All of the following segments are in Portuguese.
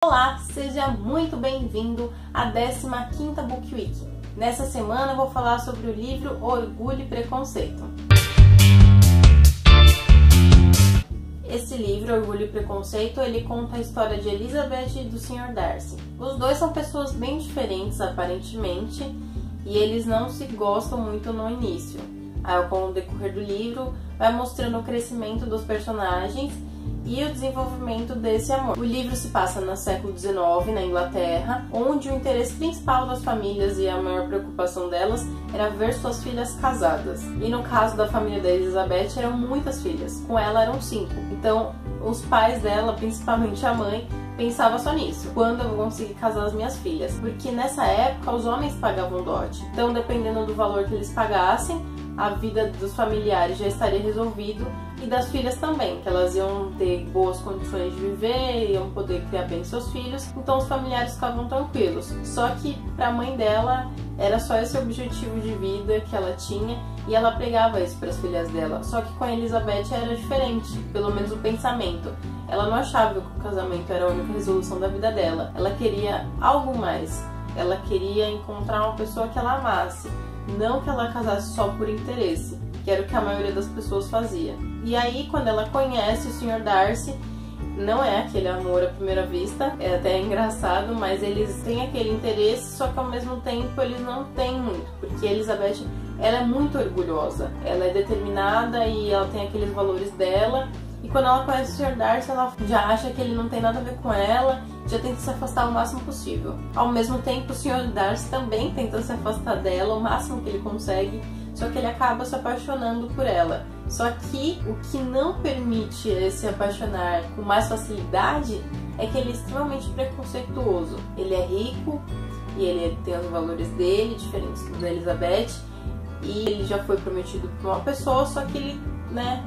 Olá, seja muito bem-vindo à 15ª Book Week. Nessa semana eu vou falar sobre o livro Orgulho e Preconceito. Esse livro, Orgulho e Preconceito, ele conta a história de Elizabeth e do Sr. Darcy. Os dois são pessoas bem diferentes, aparentemente, e eles não se gostam muito no início. Aí, com o decorrer do livro, vai mostrando o crescimento dos personagens e o desenvolvimento desse amor. O livro se passa no século XIX, na Inglaterra, onde o interesse principal das famílias e a maior preocupação delas era ver suas filhas casadas. E no caso da família da Elizabeth, eram muitas filhas, com ela eram 5. Então, os pais dela, principalmente a mãe, pensava só nisso. Quando eu vou conseguir casar as minhas filhas? Porque nessa época os homens pagavam dote. Então, dependendo do valor que eles pagassem, a vida dos familiares já estaria resolvido e das filhas também, que elas iam ter boas condições de viver, iam poder criar bem seus filhos, então os familiares ficavam tranquilos. Só que para a mãe dela era só esse objetivo de vida que ela tinha e ela pregava isso para as filhas dela. Só que com a Elizabeth era diferente, pelo menos o pensamento. Ela não achava que o casamento era a única resolução da vida dela, ela queria algo mais, ela queria encontrar uma pessoa que ela amasse. Não que ela casasse só por interesse, que era o que a maioria das pessoas fazia. E aí, quando ela conhece o Sr. Darcy, não é aquele amor à primeira vista, é até engraçado, mas eles têm aquele interesse, só que ao mesmo tempo eles não têm muito, porque a Elizabeth, ela é muito orgulhosa, ela é determinada e ela tem aqueles valores dela. E quando ela conhece o Sr. Darcy, ela já acha que ele não tem nada a ver com ela, já tenta se afastar o máximo possível. Ao mesmo tempo, o Sr. Darcy também tenta se afastar dela o máximo que ele consegue, só que ele acaba se apaixonando por ela. Só que o que não permite ele se apaixonar com mais facilidade é que ele é extremamente preconceituoso. Ele é rico e ele tem os valores dele, diferentes dos da Elizabeth, e ele já foi prometido por uma pessoa, só que ele,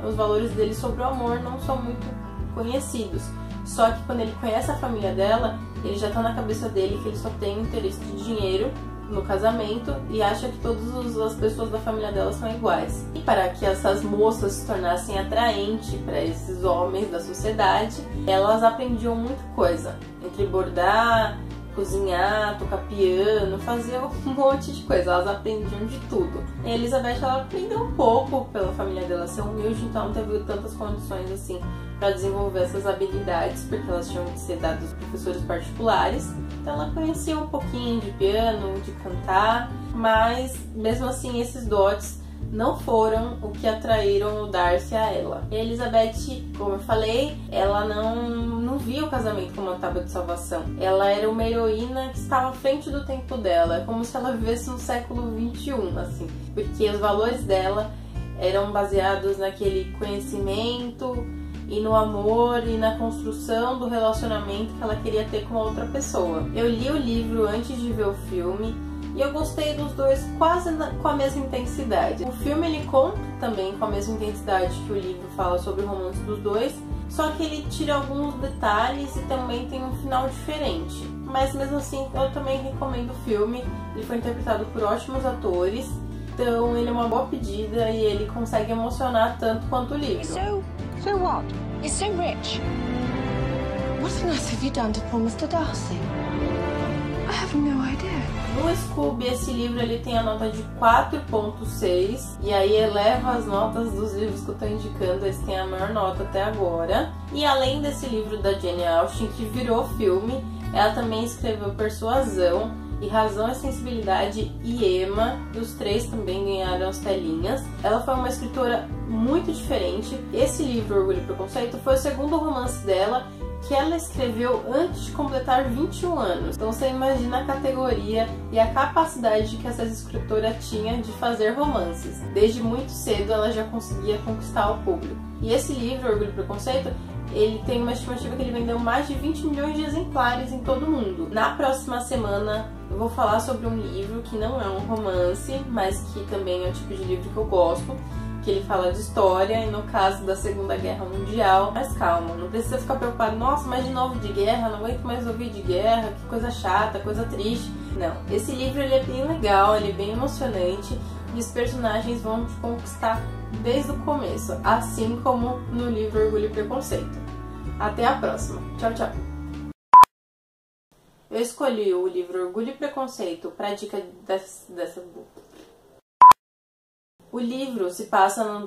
os valores dele sobre o amor não são muito conhecidos. Só que quando ele conhece a família dela, ele já tá na cabeça dele que ele só tem interesse de dinheiro no casamento e acha que todas as pessoas da família dela são iguais. E para que essas moças se tornassem atraentes para esses homens da sociedade, elas aprendiam muita coisa, entre bordar, cozinhar, tocar piano, fazer um monte de coisa, elas aprendiam de tudo. E a Elizabeth, ela aprendeu um pouco pela família dela ser humilde, então não teve tantas condições assim para desenvolver essas habilidades, porque elas tinham que ser dadas professores particulares. Então ela conhecia um pouquinho de piano, de cantar, mas mesmo assim esses dotes não foram o que atraíram o Darcy a ela. E a Elizabeth, como eu falei, ela não via o casamento como uma tábua de salvação. Ela era uma heroína que estava à frente do tempo dela, é como se ela vivesse no século XXI, assim, porque os valores dela eram baseados naquele conhecimento e no amor e na construção do relacionamento que ela queria ter com a outra pessoa. Eu li o livro antes de ver o filme e eu gostei dos dois quase com a mesma intensidade. O filme ele conta também com a mesma intensidade que o livro fala sobre o romance dos dois, só que ele tira alguns detalhes e também tem um final diferente. Mas mesmo assim eu também recomendo o filme, ele foi interpretado por ótimos atores, então ele é uma boa pedida e ele consegue emocionar tanto quanto o livro. So what? You're so rich. What on earth have you done to poor Mr. Darcy? I have no idea. No Scooby, esse livro ele tem a nota de 4.6 e aí eleva as notas dos livros que eu estou indicando, esse tem a maior nota até agora. E além desse livro da Jane Austen, que virou filme, ela também escreveu Persuasão e Razão e Sensibilidade e Emma, e os três também ganharam as telinhas. Ela foi uma escritora muito diferente. Esse livro, Orgulho e Preconceito, foi o segundo romance dela que ela escreveu antes de completar 21 anos. Então você imagina a categoria e a capacidade que essa escritora tinha de fazer romances. Desde muito cedo ela já conseguia conquistar o público. E esse livro, Orgulho e Preconceito, ele tem uma estimativa que ele vendeu mais de 20 milhões de exemplares em todo o mundo. Na próxima semana eu vou falar sobre um livro que não é um romance, mas que também é o tipo de livro que eu gosto, que ele fala de história, e no caso da Segunda Guerra Mundial. Mas calma, não precisa ficar preocupado, nossa, mas de novo de guerra, não aguento mais ouvir de guerra, que coisa chata, coisa triste. Não, esse livro ele é bem legal, ele é bem emocionante, e os personagens vão te conquistar desde o começo, assim como no livro Orgulho e Preconceito. Até a próxima. Tchau, tchau. Eu escolhi o livro Orgulho e Preconceito para a dica dessa... O livro se passa no...